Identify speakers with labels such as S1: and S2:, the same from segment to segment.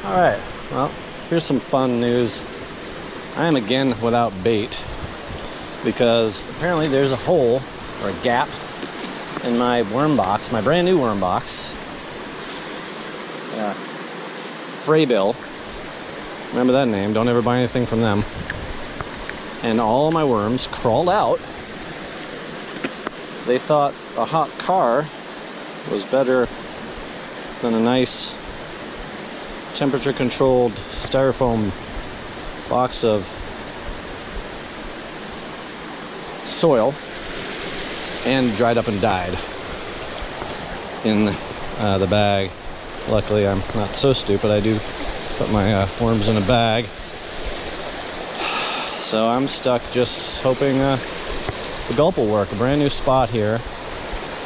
S1: Alright, well, here's some fun news. I am again without bait because apparently there's a hole or a gap in my worm box, my brand new worm box. Fraybill. Remember that name, don't ever buy anything from them. And all my worms crawled out. They thought a hot car was better than a nice temperature controlled styrofoam box of soil, and dried up and died in the bag. Luckily I'm not so stupid. I do put my worms in a bag, so I'm stuck just hoping the gulp will work. A brand new spot here,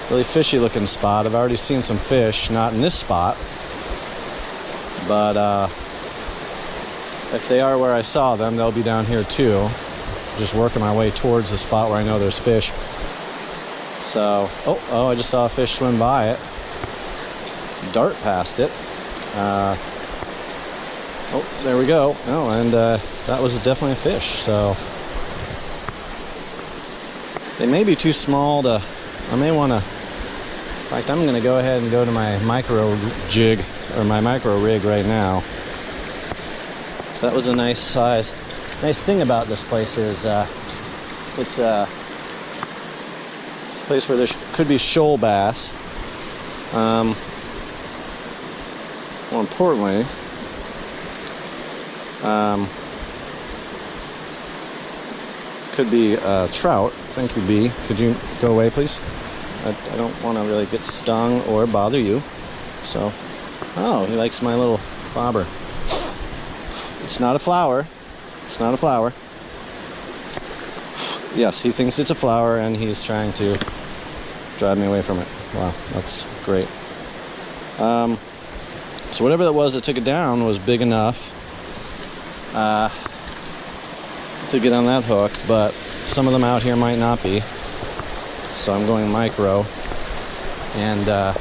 S1: really fishy looking spot. I've already seen some fish, not in this spot, but if they are where I saw them, they'll be down here too. Just working my way towards the spot where I know there's fish. So, oh, I just saw a fish swim by it. Dart past it. Oh, there we go. Oh, and that was definitely a fish. So, they may be too small to, I may want to, in fact, I'm going to go ahead and go to my micro jig, or my micro rig right now. So that was a nice size. Nice thing about this place is it's a place where there could be shoal bass. More importantly, could be trout. Thank you, B. Could you go away, please? I don't want to really get stung or bother you. So, oh, he likes my little bobber. It's not a flower. It's not a flower. Yes, he thinks it's a flower, and he's trying to drive me away from it. Wow, that's great. So whatever that was that took it down was big enough to get on that hook, but some of them out here might not be. So I'm going micro, and the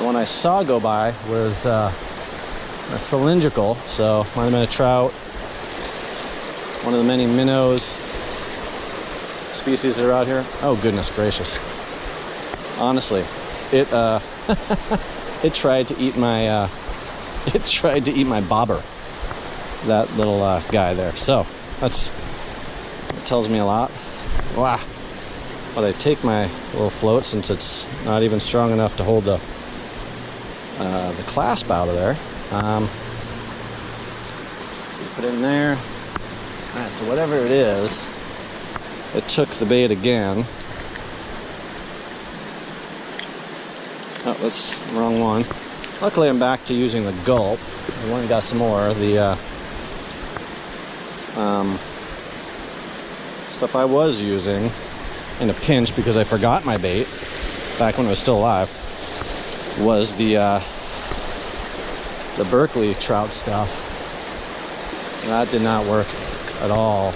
S1: one I saw go by was a cylindrical, so might have been a trout, one of the many minnows species that are out here. Oh goodness gracious! Honestly, it it tried to eat my bobber, that little guy there. So that tells me a lot. Wow. Well, they take my little float, since it's not even strong enough to hold the clasp out of there. So you put it in there. All right, so whatever it is, it took the bait again. Oh, that's the wrong one. Luckily, I'm back to using the gulp. I went and got some more. The stuff I was using in a pinch, because I forgot my bait back when it was still alive, was the Berkeley trout stuff. That did not work at all.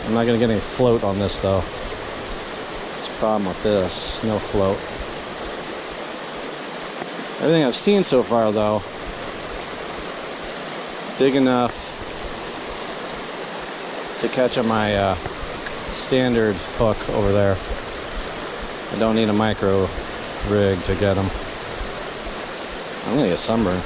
S1: I'm not going to get any float on this, though. That's the problem with this. No float. Everything I've seen so far, though, big enough to catch on my standard hook over there. I don't need a micro rig to get them. I'm gonna get sunburned.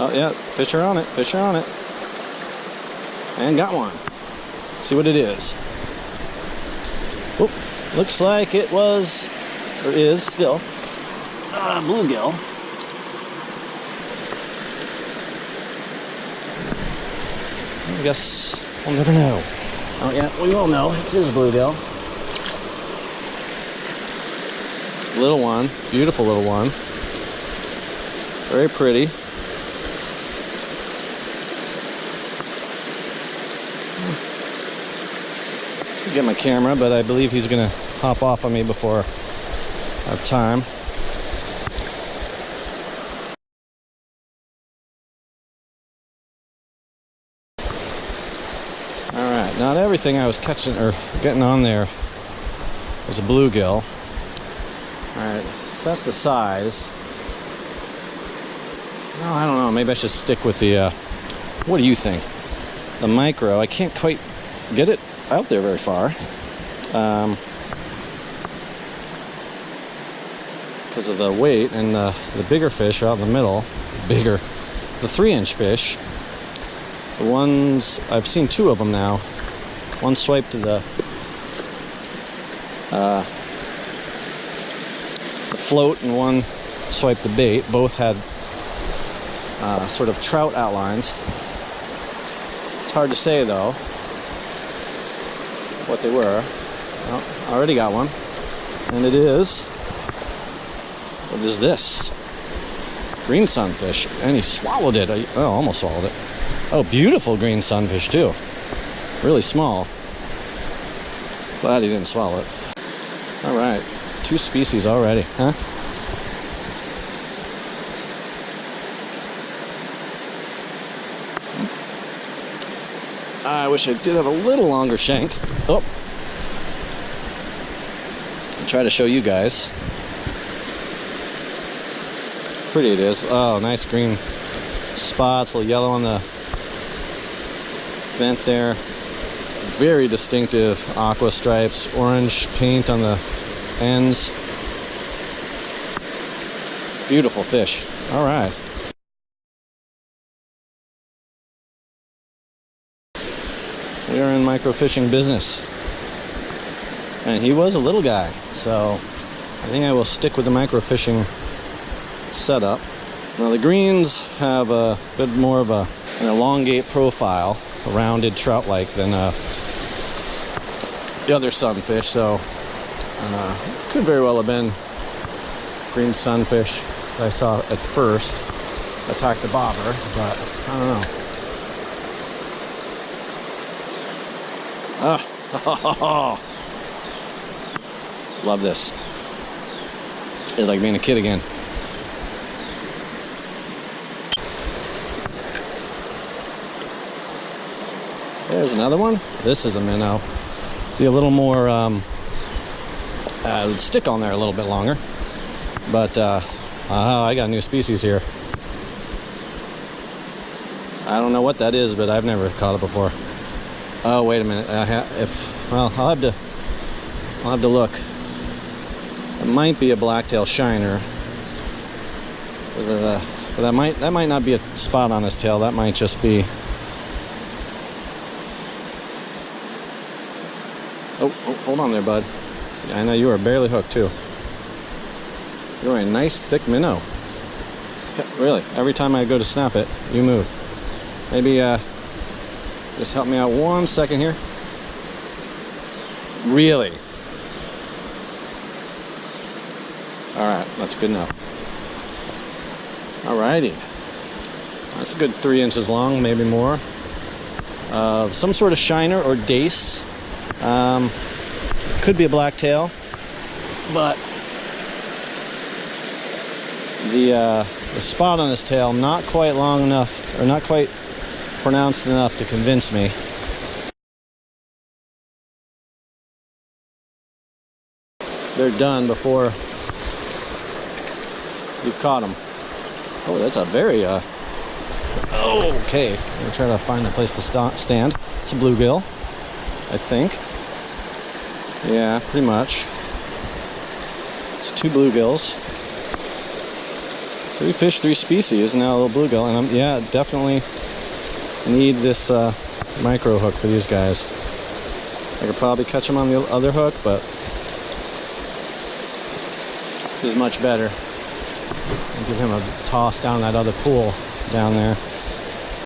S1: Oh yeah, fish are on it, fish are on it. And got one. Let's see what it is. Oh, looks like it was, or is still, bluegill. I guess we'll never know. Oh yeah, we will know. It is a bluegill. Little one, beautiful little one. Very pretty. Get my camera, but I believe he's gonna hop off on me before I have time. Not everything I was catching or getting on there was a bluegill. Alright, so that's the size. Well, I don't know, maybe I should stick with the, what do you think? The micro. I can't quite get it out there very far. Because of the weight, and the bigger fish are out in the middle. Bigger. The 3-inch fish. The ones, I've seen 2 of them now. One swiped to the float, and one swiped the bait. Both had sort of trout outlines. It's hard to say though what they were. Well, I already got one, and it is, what is this? Green sunfish, and he swallowed it. Oh, almost swallowed it. Oh, beautiful green sunfish too. Really small. Glad he didn't swallow it. All right, 2 species already, huh? I wish I did have a little longer shank. Oh. I'll try to show you guys. Pretty it is. Oh, nice green spots, a little yellow on the vent there. Very distinctive aqua stripes, orange paint on the ends. Beautiful fish. All right. We are in microfishing business. And he was a little guy, so I think I will stick with the microfishing setup. Now the greens have a bit more of an elongate profile, a rounded trout-like than the other sunfish, so could very well have been green sunfish that I saw at first attack the bobber, but I don't know. Ah, love this. It's like being a kid again. There's another one. This is a minnow. Be a little more stick on there a little bit longer, but I got a new species here. I don't know what that is, but I've never caught it before. Oh, wait a minute. I'll have to look. It might be a blacktail shiner. But that might not be a spot on his tail. That might just be. Oh, hold on there, bud. Yeah, I know you are barely hooked too. You're a nice thick minnow. Really, every time I go to snap it, you move. Maybe just help me out 1 second here. Really? All right, that's good enough. Alrighty. That's a good 3 inches long, maybe more. Some sort of shiner or dace. Could be a blacktail, but the spot on his tail not quite long enough, or not quite pronounced enough to convince me. They're done before you've caught them. Oh, that's a very okay. I'm gonna try to find a place to stand. It's a bluegill, I think. Yeah, pretty much. It's 2 bluegills. 3 fish, 3 species. Now a little bluegill, and yeah, definitely need this micro hook for these guys. I could probably catch them on the other hook, but this is much better. I'll give him a toss down that other pool down there.